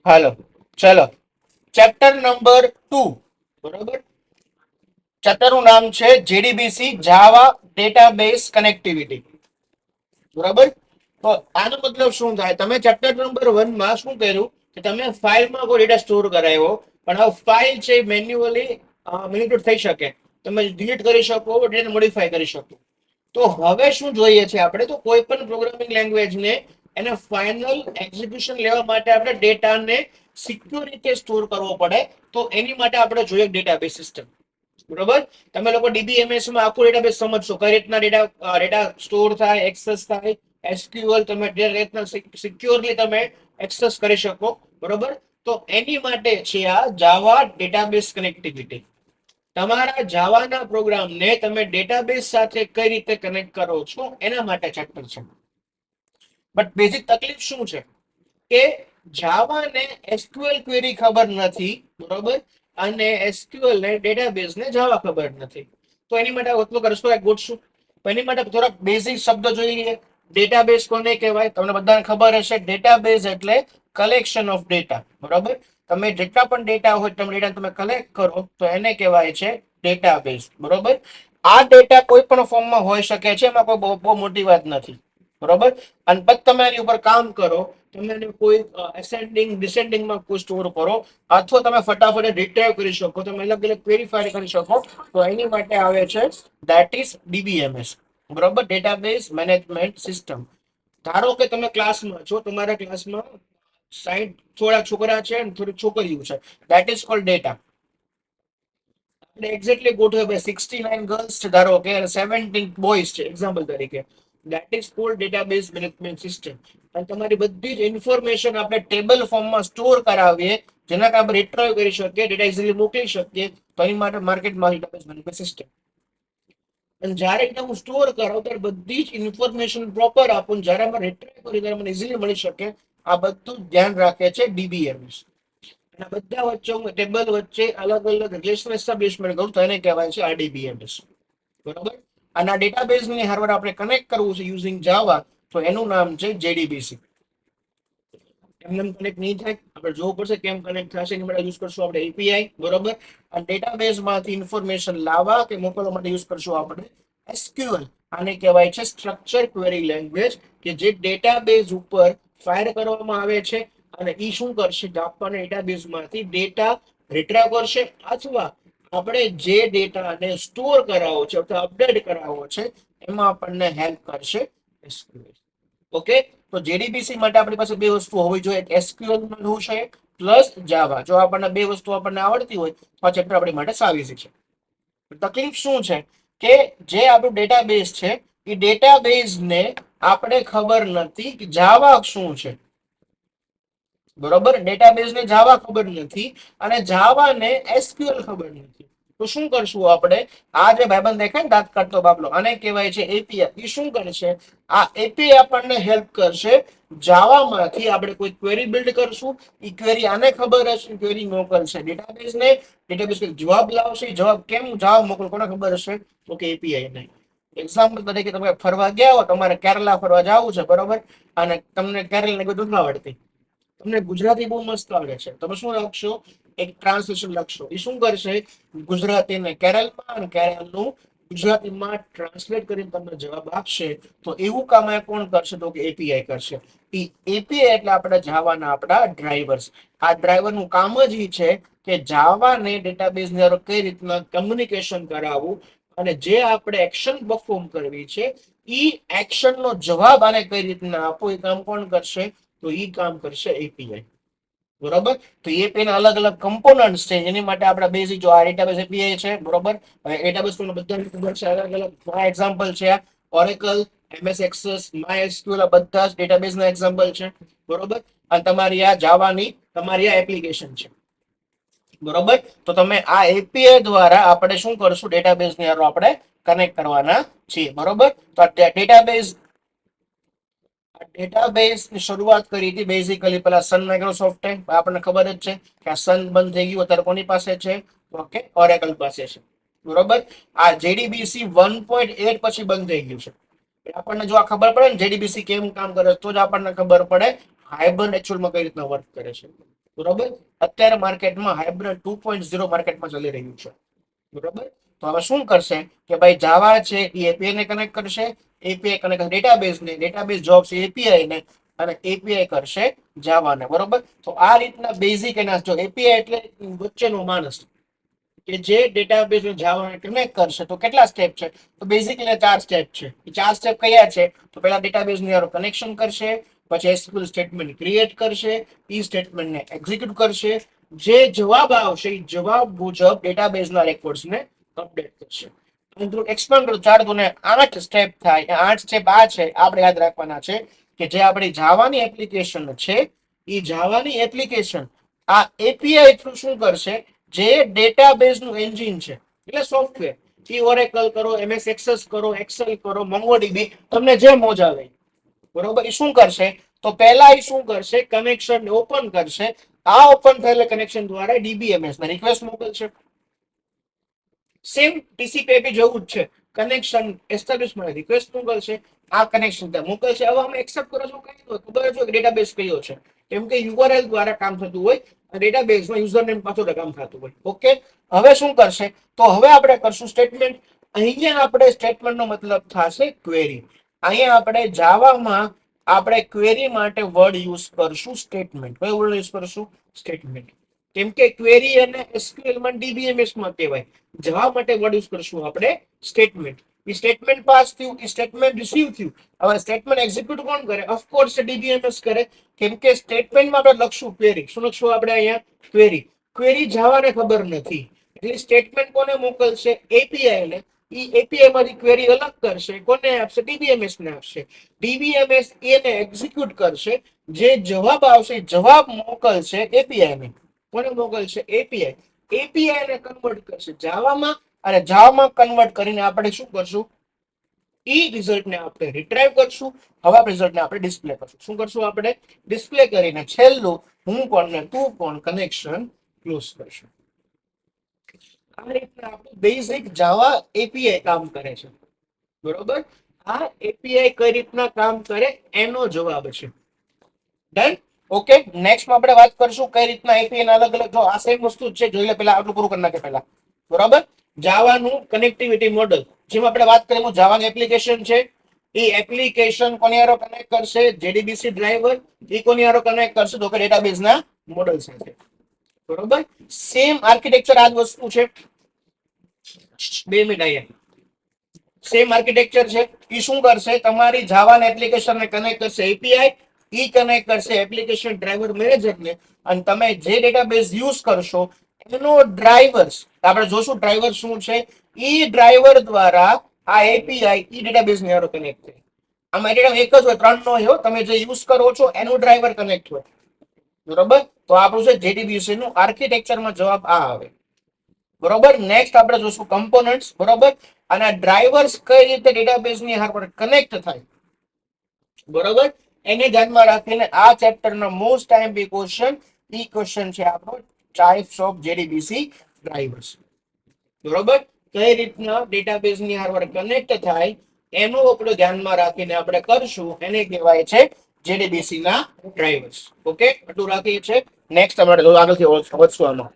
હાલો, ચલો. Chapter number 2. બરોબર. Chapter નું નામ છે જેડીબીસી જાવા ડેટાબેઝ કનેક્ટિવિટી. બરાબર. તો આનો મતલબ શું થાય? તમે ચેપ્ટર નંબર 1 માં શું કર્યું કે તમે ફાઇલમાં કોઈ ડેટા સ્ટોર કરાવ્યો, પણ આ ફાઇલ છે મેન્યુઅલી મેનિપ્યુલેટ થઈ શકે. તમે ડિલીટ કરી શકો, ડેટા મોડિફાઈ કરી શકો. તો હવે શું જોઈએ છે આપણે? તો કોઈ પણ પ્રોગ્રામિંગ લેંગ્વેજને એને ફાઇનલ એક્ઝિક્યુશન લેવા માટે આપણે ડેટાને સિક્યોર રીતે સ્ટોર કરવો પડે. તો એની માટે આપણે જોઈએ ડેટાબેઝ સિસ્ટમ. બરોબર. તમે લોકો ડીબીએમએસ માં આખું ડેટાબેઝ સમજશો, કઈ રીતના ડેટા સ્ટોર થાય, એક્સેસ થાય, એસક્યુએલ તમે જે રીતના સિક્યોરલી તમે એક્સેસ કરી શકો. બરોબર. તો એની માટે છે આ જાવા ડેટાબેઝ કનેક્ટિવિટી. તમારા જાવાના પ્રોગ્રામને તમે ડેટાબેઝ સાથે કઈ રીતે કનેક્ટ કરો છો એના માટે ચેપ્ટર છે. બટ બેઝિક તકલીફ શું છે કે જાવાને એસક્યુએલ ક્વેરી ખબર નથી. બરોબર. અને એસક્યુએલ ને ડેટાબેઝ ને જાવા ખબર નથી. તો એની માટે એટલું કરશું, એક ગોઠશું. તો એની માટે થોડાક બેઝિક શબ્દો જોઈ લઈએ. ડેટાબેઝ કોને કહેવાય? તમને બધાને ખબર હશે. ડેટાબેઝ એટલે કલેક્શન ઓફ ડેટા. બરોબર. તમે જેટલા પણ ડેટા હોય તમે ડેટા તમે કલેક્ટ કરો તો એને કહેવાય છે ડેટાબેઝ. બરોબર. આ ડેટા કોઈ પણ ફોર્મમાં હોઈ શકે છે, એમાં કોઈ બહુ મોટી વાત નથી. બરોબર. અને પછી તમે એની ઉપર કામ કરો, તમે એને કોઈ એસેન્ડિંગ ડિસેન્ડિંગમાં કોઈ સ્ટોર કરો, અથવા તમે ફટાફટ રિટ્રાઈવ કરી શકો, તમે અલગ અલગ વેરીફાઈ કરી શકો. તો એની માટે આવે છે ધેટ ઇઝ ડીબીએમએસ. બરોબર. Database management system. ધારો કે તમે ક્લાસમાં છો, તમારા ક્લાસમાં 60 થોડા છોકરા છે અને થોડી છોકરીઓ છે. That is called data. આપણે એક્ઝેક્ટલી ગોઠવે 69 ગર્લ્સ છે ધારો કે, 17 બોયઝ છે એક્ઝામ્પલ તરીકે. That is called database management system. અને તમારી બધી જ ઇન્ફોર્મેશન આપણે ટેબલ ફોર્મમાં સ્ટોર કરાવીએ, જેના આપણે રિટ્રાઈવ કરી શકીએ, ડેટા ઇઝીલી મોકલી શકીએ. તો એની માટે માર્કેટમાં ડેટાબેઝ મેનેજમેન્ટ સિસ્ટમ. અને જ્યારે હું સ્ટોર કરાવું ત્યારે બધી જ ઇન્ફોર્મેશન પ્રોપર આપું, જ્યારે અમે રિટ્રાઈવ કરી ત્યારે મને ઇઝીલી મળી શકે. આ બધું ધ્યાન રાખે છે ડીબીએમએસ. અને બધા વચ્ચે હું ટેબલ વચ્ચે અલગ અલગ રિલેશન એસ્ટાબ્લિશમેન્ટ કરું તો એને કહેવાય છે આરડીબીએમએસ. બરોબર. અને આ ડેટાબેઝ ની હાર્વર આપણે કનેક્ટ કરવું છે યુઝિંગ જાવા, તો એનું નામ છે જેડીબીસી. એમને કનેક્ટ નહીં થાય, આપણે જોવું પડશે કેમ કનેક્ટ થશે. એની માટે યુઝ કરશું આપણે એપીઆઈ. બરોબર. અને ડેટાબેઝ માંથી ઇન્ફોર્મેશન લાવવા કે મોકલવા માટે યુઝ કરશું આપણે એસક્યુએલ. આને કહેવાય છે સ્ટ્રક્ચર ક્વેરી લેંગ્વેજ, કે જે ડેટાબેઝ ઉપર ફાયર કરવામાં આવે છે. અને ઈ શું કરશે? આપણને ડેટાબેઝ માંથી ડેટા રિટ્રાઈવ કરશે, અથવા આપણે જે ડેટાને સ્ટોર કરાવો છે અથવા અપડેટ કરાવવો છે એમાં આપણને હેલ્પ કરશે એસક્યુએલ. ઓકે. તો જેડીબીસી માટે આપણી પાસે બે વસ્તુ હોવી જોઈએ, એસક્યુએલ નું છે પ્લસ જાવા. જો આપણને બે વસ્તુ આપણને આવડતી હોય તો આ ચેપ્ટર આપણી માટે સાવ ઈઝી છે. તકલીફ શું છે કે જે આપણું ડેટાબેઝ છે એ ડેટાબેઝ ને આપણે ખબર નથી કે જાવા શું છે. બરોબર. ડેટાબેઝ ને જાવા ખબર નથી અને જાવા ને એસક્યુએલ ખબર નથી. તો શું કરશું આપણે? આ જે ભાઈબંધ દેખાય ને દાંત કાઢતો બાબલો, આને કહેવાય છે એપીઆઈ. એ શું કરશે? આ એપીઆઈ આપણને હેલ્પ કરશે. જાવામાંથી આપણે કોઈ ક્વેરી બિલ્ડ કરશું, એ ક્વેરી આને ખબર હશે, ક્વેરી મોકલશે ડેટાબેઝ ને, ડેટાબેઝ જવાબ લાવશે. જવાબ કેમ જવાબ મોકલો કોને ખબર હશે? તો કે એપીઆઈ ને. એક્ઝામ્પલ તરીકે તમે ફરવા ગયા હો, તમારે કેરલા ફરવા જવું છે. બરોબર. અને તમને કેરલા ને બધું ના આવડતી, તમને ગુજરાતી બહુ મસ્ત આવડે છે. તમે શું લખશો? એક ટ્રાન્સલેશન લખશો. એ શું કરશે? ગુજરાતીને કેરલમાં અને કેરલનું ગુજરાતીમાં ટ્રાન્સલેટ કરીને તમને જવાબ આપશે. તો એવું કામ કોણ કરશે? તો કે એપીઆઈ કરશે. એપીઆઈ એટલે આપણા જાવાના આપણા ડ્રાઈવર્સ. આ ડ્રાઈવર નું કામ જ એ છે કે જાવાને ડેટાબેઝ ની કઈ રીતના કમ્યુનિકેશન કરાવવું, અને જે આપણે એક્શન પરફોર્મ કરવી છે ઈ એક્શન નો જવાબ આને કઈ રીતના આપવો, એ કામ કોણ કરશે? તો ઈ કામ કરશે એપીઆઈ. બરોબર. તો એપીઆઈ ના અલગ અલગ કમ્પોનન્ટ છે. એની માટે આપણા બેઝિક જો આ ડેટાબેઝ એપીઆઈ છે. બરોબર. હવે ડેટાબેઝ તમને બધાને ખબર છે, અલગ અલગ એક્ઝામ્પલ છે. ઓરેકલ, એમએસ એક્સેસ, માયએસક્યુએલ આ બધા જ ડેટાબેઝ ના એક્ઝામ્પલ છે. બરોબર. અને તમારી આ જાવાની તમારી આ એપ્લિકેશન છે. બરોબર. તો તમે આ એપીઆઈ દ્વારા આપણે શું કરશું? ડેટાબેઝ ની આપણે કનેક્ટ કરવાના છીએ. બરોબર. તો ડેટાબેઝ ની શરૂઆત કરી હતી બેઝિકલી પેલા સન માઇક્રોસોફ્ટે. આપણને ખબર જ છે કે આ સન બંધ થઈ ગયું, અત્યારે કોની પાસે છે? ઓકે, ઓરેકલ પાસે છે. બરોબર. આ જેડીબીસી 1.8 પછી બંધ થઈ ગયું છે. આપણને જો આ ખબર પડે ને જેડીબીસી કેમ કામ કરે તો જ આપણને ખબર પડે હાઇબરનેટ એકચ્યુઅલમાં કઈ રીતના વર્ક કરે છે. બરોબર. અત્યારે માર્કેટમાં હાઇબ્રિડ 2.0 માર્કેટમાં ચાલી રહ્યું છે. બરોબર. તો હવે શું કરશે કે ભાઈ જાવા છે એ એપીઆઈ ને કનેક્ટ કરશે, એપીઆઈ કનેક્ટ ડેટાબેઝ ને, ડેટાબેઝ જોબ્સ એપીઆઈ ને, અને એપીઆઈ કરશે જાવા ને. બરોબર. તો આ રીતના બેઝિક એના જો એપીઆઈ એટલે વચ્ચેનો માણસ કે જે ડેટાબેઝ ને જાવા કનેક્ટ કરશે. તો કેટલા સ્ટેપ છે? તો બેઝિકલી 4 સ્ટેપ છે. એ 4 સ્ટેપ કયા છે? તો પહેલા ડેટાબેઝ ની હારે કનેક્શન કરશે, પછી એસક્યુએલ સ્ટેટમેન્ટ ક્રિએટ કરશે, ઈ સ્ટેટમેન્ટ ને એક્ઝિક્યુટ કરશે, જે જવાબ આવશે એ જવાબ મુજબ ડેટાબેઝના રેકોર્ડ્સને અપડેટ કરશે. એક્સપાન્ડ કરો 4 દુને 8 સ્ટેપ થાય. 8 સ્ટેપ આ છે આપણે યાદ રાખવાના છે કે જે આપણી જાવાની એપ્લિકેશન છે એ જાવાની એપ્લિકેશન આ એપીઆઈ થ્રુ શું કરશે? જે ડેટાબેઝ નું એન્જિન છે એટલે સોફ્ટવેર, એ ઓરેકલ કરો, એમએસ એક્સેસ કરો, એક્સેલ કરો, મોંગોડીબી, તમને જે મોજ આવે. બરોબર. એ શું કરશે? તો પહેલા એ શું કરશે? કનેક્શન ઓપન કરશે. આ ઓપન થયેલા કનેક્શન દ્વારા ડીબીએમએસ ને રિક્વેસ્ટ મોકલશે. સેમ ટીસીપી જેવું જ છે. કનેક્શન એસ્ટાબ્લિશ માટે રિક્વેસ્ટ મોકલશે, આ કનેક્શન ત્યાં મોકલશે. હવે અમે એક્સેપ્ટ કરો છો કઈ ખબર છે ડેટાબેઝ કયો છે, કેમ કે યુઆરએલ દ્વારા કામ થતું હોય, ડેટાબેઝમાં યુઝરનેમ પાછળ કામ થતું હોય. ઓકે. હવે શું કરશે? તો હવે આપણે કરશું સ્ટેટમેન્ટ. અહીંયા આપણે સ્ટેટમેન્ટ નો મતલબ થશે ક્વેરી. અહીંયા આપણે જાવામાં આપણે ક્વેરી માટે વર્ડ યુઝ કરશું સ્ટેટમેન્ટ. કયો વર્ડ યુઝ કરશું? સ્ટેટમેન્ટ. કેમ કે ક્વેરી અને એસક્યુએલ માં ડીબીએમએસ માં કહેવાય. જવા માટે વર્ડ યુઝ કરશું આપણે સ્ટેટમેન્ટ. એ સ્ટેટમેન્ટ પાસ થયું, એ સ્ટેટમેન્ટ રિસીવ થયું. હવે સ્ટેટમેન્ટ એક્ઝિક્યુટ કોણ કરે? ઓફકોર્સ ડીબીએમએસ કરે. કેમ કે સ્ટેટમેન્ટમાં આપણે લખશું ક્વેરી. શું લખશું આપણે અહીંયા? ક્વેરી. ક્વેરી જાવાને ખબર નથી એટલે સ્ટેટમેન્ટ કોને મોકલશે? એપીઆઈ ને. ઈ એપીઆઈ માંથી ક્વેરી અલગ કરશે, કોને આપશે? ડીબીએમએસ ને આપશે. ડીબીએમએસ એને એક્ઝિક્યુટ કરશે, જે જવાબ આવશે જવાબ મોકલશે એપીઆઈ ને. કોને મોકલશે? એપીઆઈ. એપીઆઈ ને કન્વર્ટ કરશે જાવામાં, અને જાવામાં કન્વર્ટ કરીને આપણે શું કરશું? ઈ રિઝલ્ટ ને આપણે રિટ્રાઈવ કરશું. હવે રિઝલ્ટ ને આપણે ડિસ્પ્લે કરશું. શું કરશું? આપણે ડિસ્પ્લે કરીને છેલ્લું હું કોણ ને તું કોણ કનેક્શન ક્લોઝ કરશું. આ રીતના આપણું બેઝિક જાવા એપીઆઈ કામ કરે છે. બરોબર. આ એપીઆઈ કઈ રીતના કામ કરે એનો જવાબ છે. ડન. ઓકે. નેક્સ્ટ માં આપણે વાત કરશું કઈ રીતના એપીઆઈ ના અલગ અલગ, જો આ સેમ વસ્તુ છે જોઈ લે. પેલા આટલું પૂરું કરી નાખે પહેલા. બરોબર. જાવાનું કનેક્ટિવિટી મોડલ, જેમ આપણે વાત કરીએ જાવાની એપ્લિકેશન છે, એ એપ્લિકેશન કોની હારે કનેક્ટ કરશે? જેડીબીસી ડ્રાઈવર. એ કોની હારે કનેક્ટ કરશે? તો કે ડેટાબેઝ ના મોડલ સાથે. બરોબર. સેમ આર્કિટેક્ચર આ જ વસ્તુ છે. 2 મિનિટ અહીંયા. સેમ આર્કિટેક્ચર છે. એ શું કરશે? તમારી જાવાની એપ્લિકેશન ને કનેક્ટ કરશે એપીઆઈ, ઈ કનેક્ટ કરશે એપ્લિકેશન ડ્રાઈવર મેનેજરને, અને તમે જે ડેટાબેઝ યુઝ કરશો એનો ડ્રાઈવર્સ આપણે જોશું. ડ્રાઈવર શું છે? ઈ ડ્રાઈવર દ્વારા આ એપીઆઈ ઈ ડેટાબેઝ ની હારે કનેક્ટ થાય. આમાં ડેટા એક જ હોય, 3 નો હોય. તમે જે યુઝ કરો છો એનું ડ્રાઈવર કનેક્ટ હોય. બરોબર. તો આપણું છે જેડીબીસી નું આર્કિટેક્ચરમાં જવાબ આ આવે. બરોબર. નેક્સ્ટ આપણે જોશું કમ્પોનન્ટ્સ. બરોબર. અને ડ્રાઈવર્સ કઈ રીતે ડેટાબેઝ ની હારે કનેક્ટ થાય. બરોબર. એને ધ્યાનમાં રાખીને આ ચેપ્ટરનો મોસ્ટ ટાઈમ બી ક્વેશ્ચન ઈ ક્વેશ્ચન છે આપણો ટાઇપ્સ ઓફ જેડીબીસી ડ્રાઈવર્સ. બરોબર. કઈ રીતના ડેટાબેઝ ની હારે કનેક્ટ થાય એનું આપણે ધ્યાનમાં રાખીને આપણે કરશું. એને કહેવાય છે જેડીબીસી ના ડ્રાઈવર્સ. ઓકે. આટલું રાખીએ છીએ. નેક્સ્ટ આપણે આગળથી વધશું આમાં.